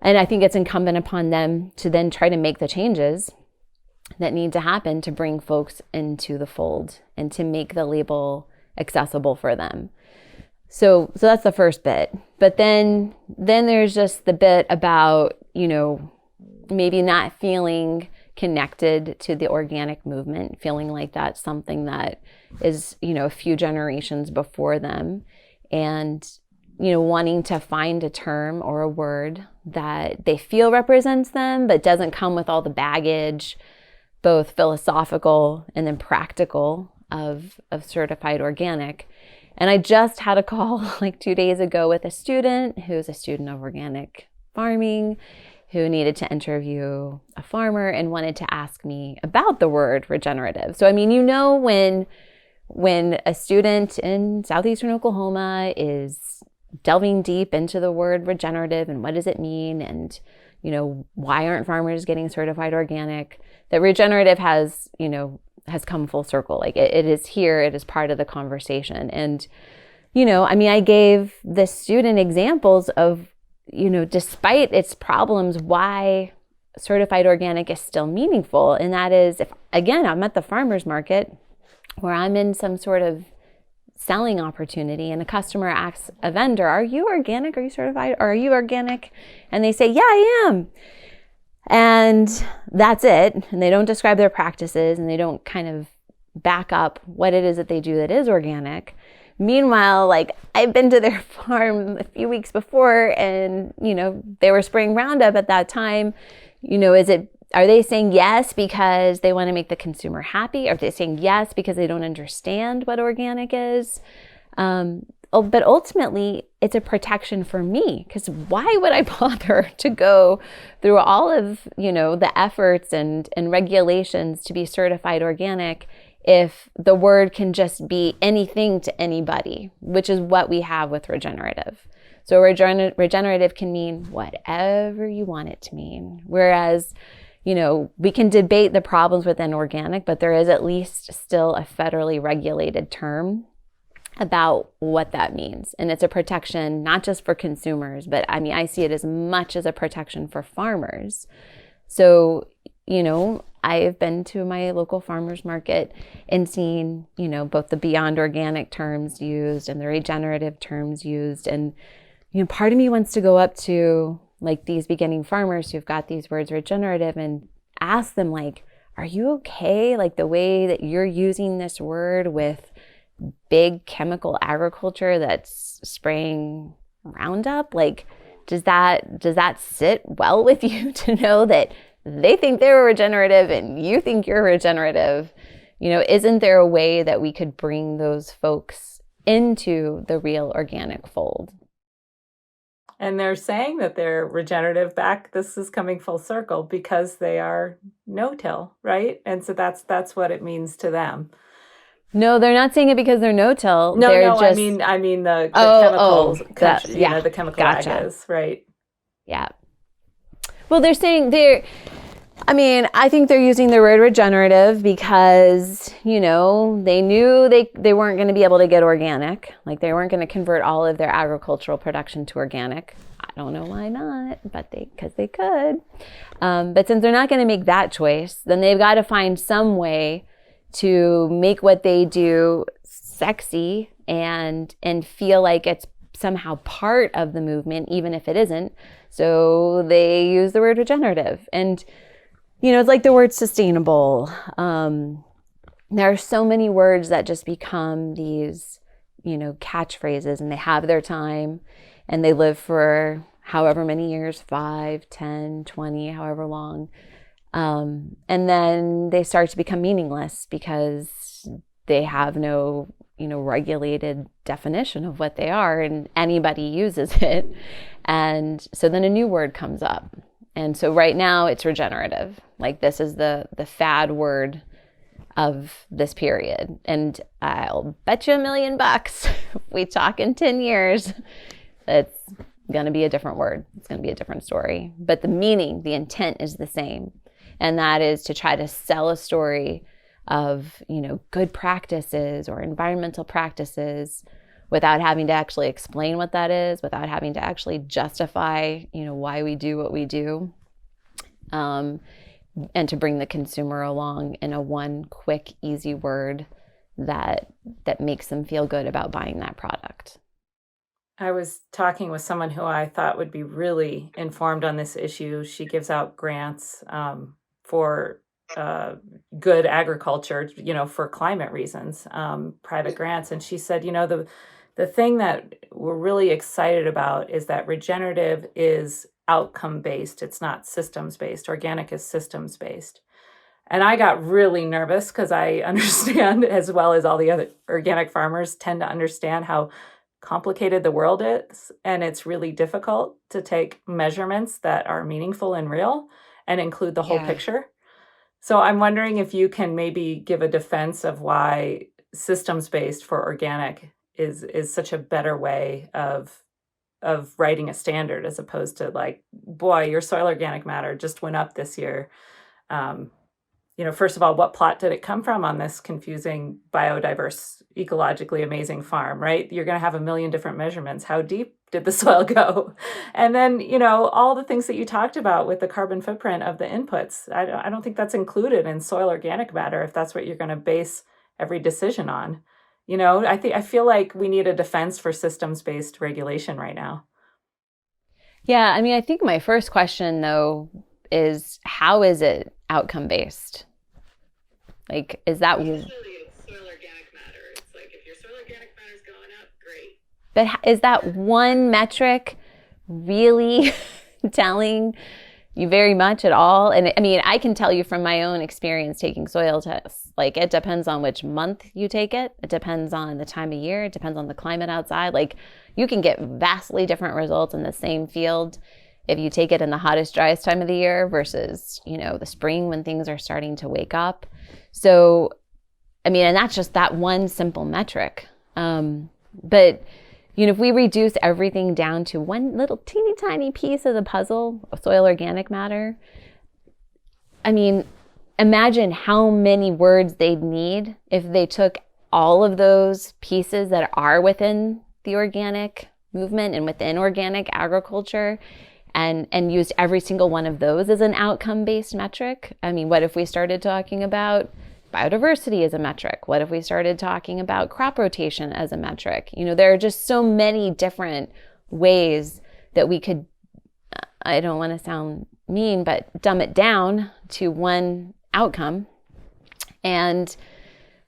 I think it's incumbent upon them to then try to make the changes that need to happen to bring folks into the fold and to make the label accessible for them. So that's the first bit. But then there's just the bit about, maybe not feeling connected to the organic movement, feeling like that's something that is, a few generations before them. And, wanting to find a term or a word that they feel represents them, but doesn't come with all the baggage, both philosophical and then practical of certified organic. And I just had a call 2 days ago with a student who's a student of organic farming who needed to interview a farmer and wanted to ask me about the word regenerative. So, I mean, when a student in southeastern Oklahoma is delving deep into the word regenerative and what does it mean, and why aren't farmers getting certified organic, that regenerative has come full circle. It is here, it is part of the conversation. And I gave the student examples of despite its problems, why certified organic is still meaningful. And that is, if again I'm at the farmers market where I'm in some sort of selling opportunity and a customer asks a vendor, are you organic? Are you certified? Or are you organic? And they say, yeah, I am. And that's it. And they don't describe their practices and they don't kind of back up what it is that they do that is organic. Meanwhile, I've been to their farm a few weeks before and, they were spraying Roundup at that time. Are they saying yes because they want to make the consumer happy? Are they saying yes because they don't understand what organic is? But ultimately, it's a protection for me, because why would I bother to go through all of, the efforts and regulations to be certified organic if the word can just be anything to anybody, which is what we have with regenerative. So regenerative can mean whatever you want it to mean. Whereas, we can debate the problems within organic, but there is at least still a federally regulated term about what that means. And it's a protection, not just for consumers, but I see it as much as a protection for farmers. So, I've been to my local farmers market and seen, both the beyond organic terms used and the regenerative terms used. And, part of me wants to go up to these beginning farmers who've got these words regenerative and ask them are you okay? The way that you're using this word with big chemical agriculture that's spraying Roundup? Does that sit well with you to know that they think they're regenerative and you think you're regenerative? Isn't there a way that we could bring those folks into the real organic fold? And they're saying that they're regenerative back. This is coming full circle because they are no-till, right? And so that's what it means to them. No, they're not saying it because they're no-till. No, they're just... I mean the chemical, the chemical gotcha. agas, right? Yeah. Well, they're saying I think they're using the word regenerative because, they knew they weren't going to be able to get organic. Like they weren't going to convert all of their agricultural production to organic. I don't know why not, but because they could. But since they're not going to make that choice, then they've got to find some way to make what they do sexy and feel like it's somehow part of the movement, even if it isn't. So they use the word regenerative. And it's like the word sustainable. There are so many words that just become these, catchphrases, and they have their time and they live for however many years, 5, 10, 20, however long. And then they start to become meaningless because they have no, regulated definition of what they are, and anybody uses it. And so then a new word comes up. And so right now it's regenerative. Like this is the fad word of this period. And I'll bet you $1 million if we talk in 10 years, it's going to be a different word. It's going to be a different story. But the meaning, the intent is the same. And that is to try to sell a story of, good practices or environmental practices without having to actually explain what that is, without having to actually justify, why we do what we do, and to bring the consumer along in a one quick, easy word that makes them feel good about buying that product. I was talking with someone who I thought would be really informed on this issue. She gives out grants for good agriculture, for climate reasons, private grants. And she said, the thing that we're really excited about is that regenerative is outcome-based. It's not systems-based. Organic is systems-based. And I got really nervous because I understand, as well as all the other organic farmers tend to understand, how complicated the world is. And it's really difficult to take measurements that are meaningful and real and include the whole picture. So I'm wondering if you can maybe give a defense of why systems-based for organic is such a better way of writing a standard, as opposed to like, boy, your soil organic matter just went up this year. First of all, what plot did it come from on this confusing, biodiverse, ecologically amazing farm, right? You're going to have 1 million different measurements. How deep did the soil go? And then, all the things that you talked about with the carbon footprint of the inputs. I don't think that's included in soil organic matter if that's what you're going to base every decision on. I feel like we need a defense for systems-based regulation right now. Yeah, I think my first question, though, is how is it outcome-based? Like, is that... Usually it's soil organic matter. It's like, if your soil organic matter is going up, great. But is that one metric really telling you very much at all? And I can tell you from my own experience taking soil tests, like it depends on which month you take it. It depends on the time of year. It depends on the climate outside. Like you can get vastly different results in the same field if you take it in the hottest, driest time of the year versus, the spring when things are starting to wake up. So, and that's just that one simple metric. But if we reduce everything down to one little teeny tiny piece of the puzzle of soil organic matter, imagine how many words they'd need if they took all of those pieces that are within the organic movement and within organic agriculture and used every single one of those as an outcome-based metric. What if we started talking about biodiversity as a metric? What if we started talking about crop rotation as a metric? There are just so many different ways that we could, I don't want to sound mean, but dumb it down to one outcome. And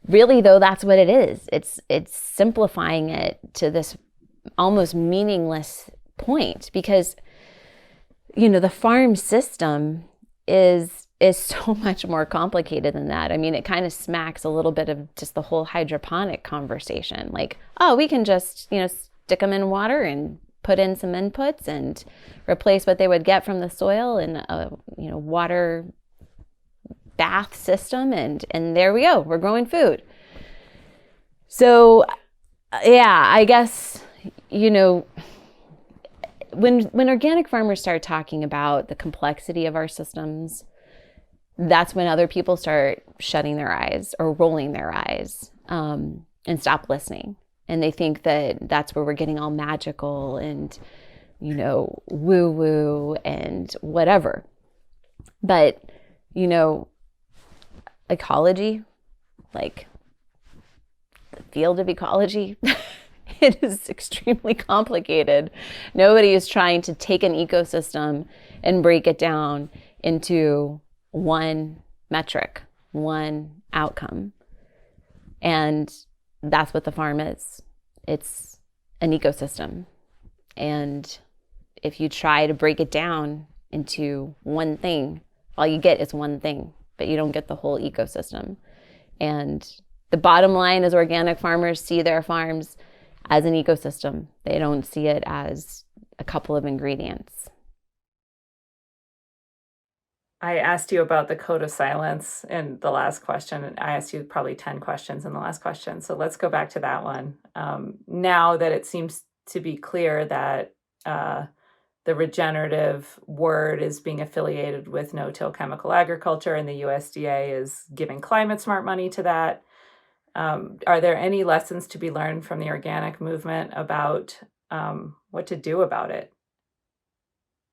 really, though, that's what it is. It's simplifying it to this almost meaningless point because, the farm system is so much more complicated than that. It kind of smacks a little bit of just the whole hydroponic conversation. Like, oh, we can just, stick them in water and put in some inputs and replace what they would get from the soil in a, water bath system. And there we go. We're growing food. So, yeah, I guess, when organic farmers start talking about the complexity of our systems, that's when other people start shutting their eyes or rolling their eyes, and stop listening. And they think that that's where we're getting all magical and, woo woo and whatever. But, ecology, like the field of ecology, it is extremely complicated. Nobody is trying to take an ecosystem and break it down into one metric, one outcome. And that's what the farm is. It's an ecosystem. And if you try to break it down into one thing, all you get is one thing, but you don't get the whole ecosystem. And the bottom line is organic farmers see their farms as an ecosystem. They don't see it as a couple of ingredients. I asked you about the code of silence in the last question, and I asked you probably 10 questions in the last question. So let's go back to that one. Now that it seems to be clear that the regenerative word is being affiliated with no-till chemical agriculture, and the USDA is giving climate smart money to that, are there any lessons to be learned from the organic movement about what to do about it?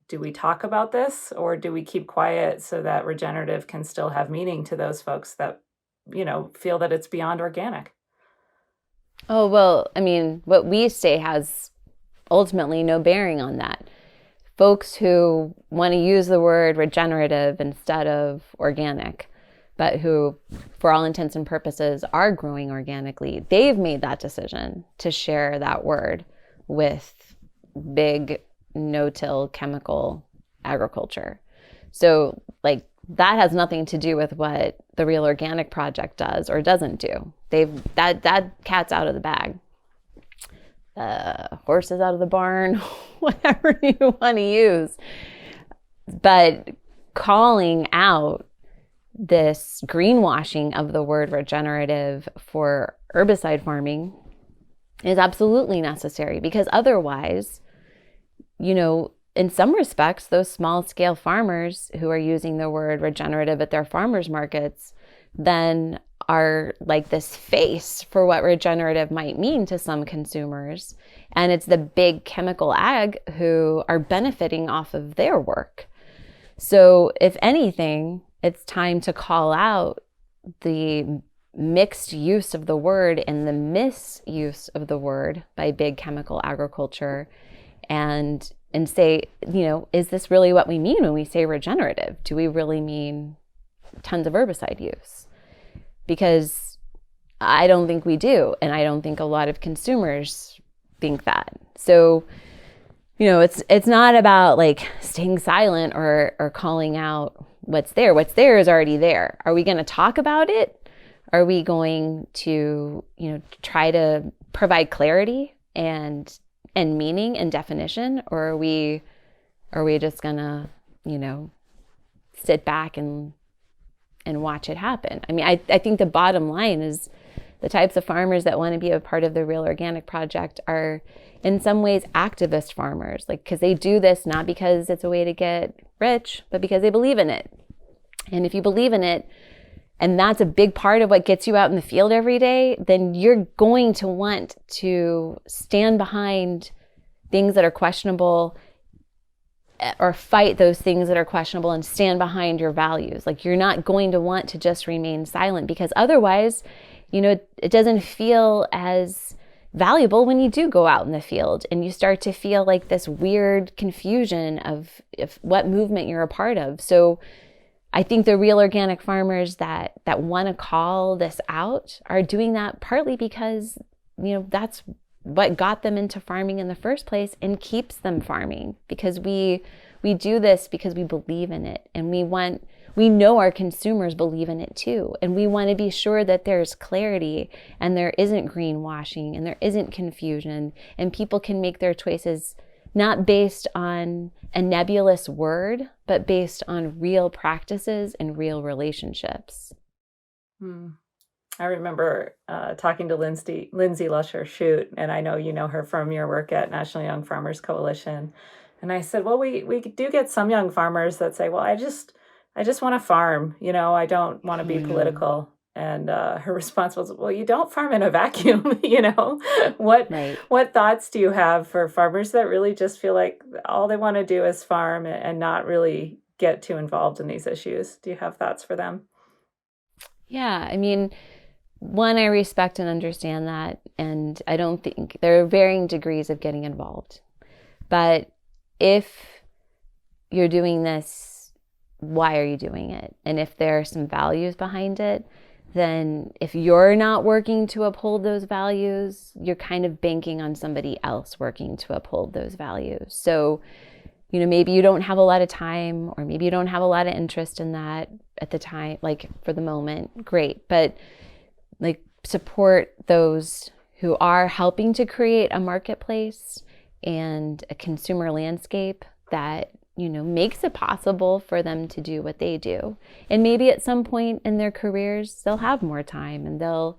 Do we talk about this, or do we keep quiet so that regenerative can still have meaning to those folks that, feel that it's beyond organic? Oh, well, I mean, what we say has ultimately no bearing on that. Folks who want to use the word regenerative instead of organic, but who, for all intents and purposes, are growing organically, they've made that decision to share that word with big no-till chemical agriculture. So that has nothing to do with what the Real Organic Project does or doesn't do. That cat's out of the bag. Horse is out of the barn, whatever you want to use. But calling out this greenwashing of the word regenerative for herbicide farming is absolutely necessary, because otherwise, in some respects, those small scale farmers who are using the word regenerative at their farmers markets then are like this face for what regenerative might mean to some consumers. And it's the big chemical ag who are benefiting off of their work. So if anything, it's time to call out the mixed use of the word and the misuse of the word by big chemical agriculture, and say, is this really what we mean when we say regenerative? Do we really mean tons of herbicide use? Because I don't think we do, and I don't think a lot of consumers think that. So, it's not about staying silent or calling out what's there. What's there is already there. Are we going to talk about it? Are we going to, try to provide clarity and meaning and definition, or are we just gonna, sit back and watch it happen? I mean, I think the bottom line is the types of farmers that want to be a part of the Real Organic Project are in some ways activist farmers, because they do this not because it's a way to get rich, but because they believe in it. And if you believe in it, and that's a big part of what gets you out in the field every day, then you're going to want to stand behind things that are questionable, or fight those things that are questionable and stand behind your values. You're not going to want to just remain silent, because otherwise, it doesn't feel as valuable when you do go out in the field and you start to feel like this weird confusion of what movement you're a part of. So I think the Real Organic farmers that want to call this out are doing that partly because, that's what got them into farming in the first place and keeps them farming, because we do this because we believe in it, and we know our consumers believe in it too. And we want to be sure that there's clarity and there isn't greenwashing and there isn't confusion, and people can make their choices not based on a nebulous word, but based on real practices and real relationships. I remember talking to Lindsay Lusher Shute, and I know you know her from your work at National Young Farmers Coalition. And I said, well, we do get some young farmers that say, well, I just want to farm, I don't want to be political. And her response was, well, you don't farm in a vacuum, What thoughts do you have for farmers that really just feel like all they want to do is farm and not really get too involved in these issues? Do you have thoughts for them? Yeah, I mean, one, I respect and understand that. And I don't think there are varying degrees of getting involved. But if you're doing this, why are you doing it? And if there are some values behind it, then if you're not working to uphold those values, you're kind of banking on somebody else working to uphold those values. So, maybe you don't have a lot of time, or maybe you don't have a lot of interest in that at the time, like for the moment, great. But like, support those who are helping to create a marketplace and a consumer landscape that makes it possible for them to do what they do. And maybe at some point in their careers, they'll have more time and they'll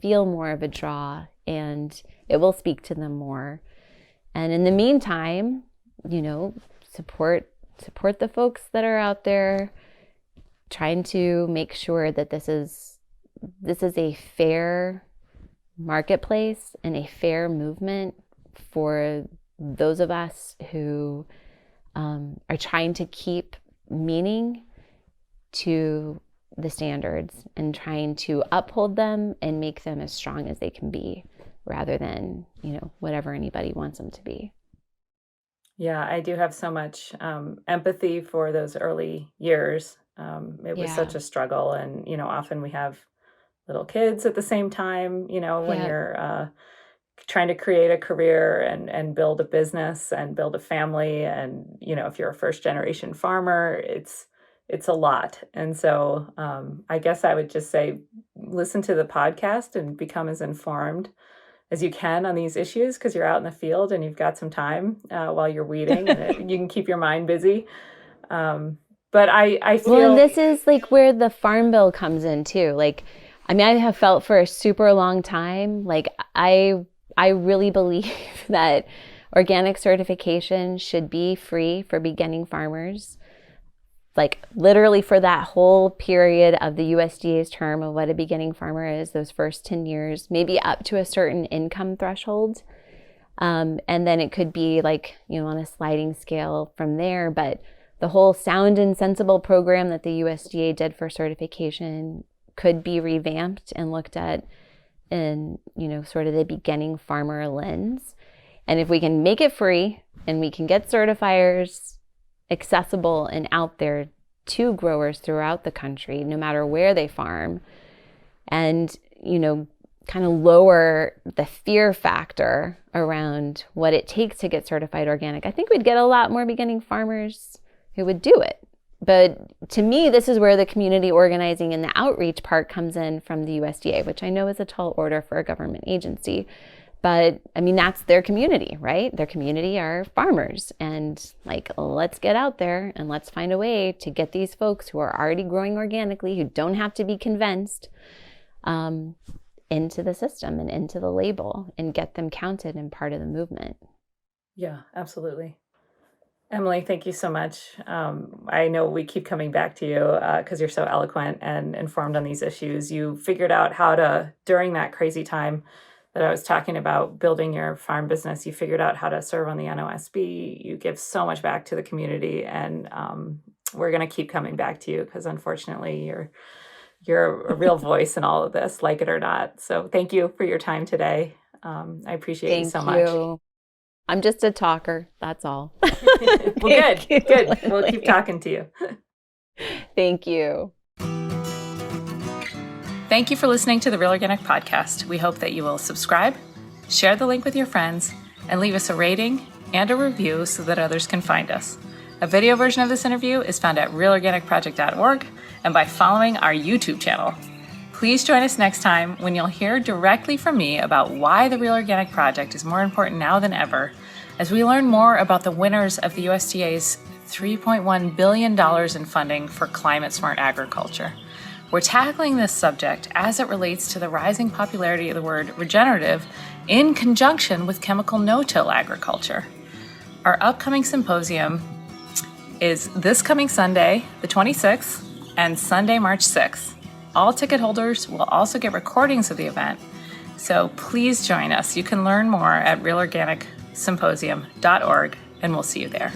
feel more of a draw, and it will speak to them more. And in the meantime, support the folks that are out there trying to make sure that this is a fair marketplace and a fair movement for those of us who are trying to keep meaning to the standards and trying to uphold them and make them as strong as they can be, rather than, whatever anybody wants them to be. Yeah, I do have so much empathy for those early years. It was such a struggle. And, often we have little kids at the same time, when you're trying to create a career and build a business and build a family. And, if you're a first generation farmer, it's a lot. And so I guess I would just say, listen to the podcast and become as informed as you can on these issues, because you're out in the field and you've got some time while you're weeding, and you can keep your mind busy. But I feel... Well, and this is like where the Farm Bill comes in too. Like, I mean, I have felt for a super long time, like I really believe that organic certification should be free for beginning farmers. Like, literally for that whole period of the USDA's term of what a beginning farmer is, those first 10 years, maybe up to a certain income threshold. And then it could be like, on a sliding scale from there. But the whole sound and sensible program that the USDA did for certification could be revamped and looked at in, sort of the beginning farmer lens. And if we can make it free and we can get certifiers accessible and out there to growers throughout the country, no matter where they farm, and, kind of lower the fear factor around what it takes to get certified organic, I think we'd get a lot more beginning farmers who would do it. But to me, this is where the community organizing and the outreach part comes in from the USDA, which I know is a tall order for a government agency. But I mean, that's their community, right? Their community are farmers. And like, let's get out there and let's find a way to get these folks who are already growing organically, who don't have to be convinced, into the system and into the label, and get them counted and part of the movement. Yeah, absolutely. Emily, thank you so much. I know we keep coming back to you because you're so eloquent and informed on these issues. You figured out how to, during that crazy time that I was talking about building your farm business, you figured out how to serve on the NOSB. You give so much back to the community, and we're going to keep coming back to you because unfortunately you're a real voice in all of this, like it or not. So thank you for your time today. I appreciate you so much. I'm just a talker. That's all. Well, good. We'll keep talking to you. Thank you. Thank you for listening to the Real Organic Podcast. We hope that you will subscribe, share the link with your friends, and leave us a rating and a review so that others can find us. A video version of this interview is found at realorganicproject.org and by following our YouTube channel. Please join us next time when you'll hear directly from me about why the Real Organic Project is more important now than ever, as we learn more about the winners of the USDA's $3.1 billion in funding for climate-smart agriculture. We're tackling this subject as it relates to the rising popularity of the word regenerative in conjunction with chemical no-till agriculture. Our upcoming symposium is this coming Sunday, the 26th, and Sunday, March 6th. All ticket holders will also get recordings of the event, so please join us. You can learn more at realorganicsymposium.org, and we'll see you there.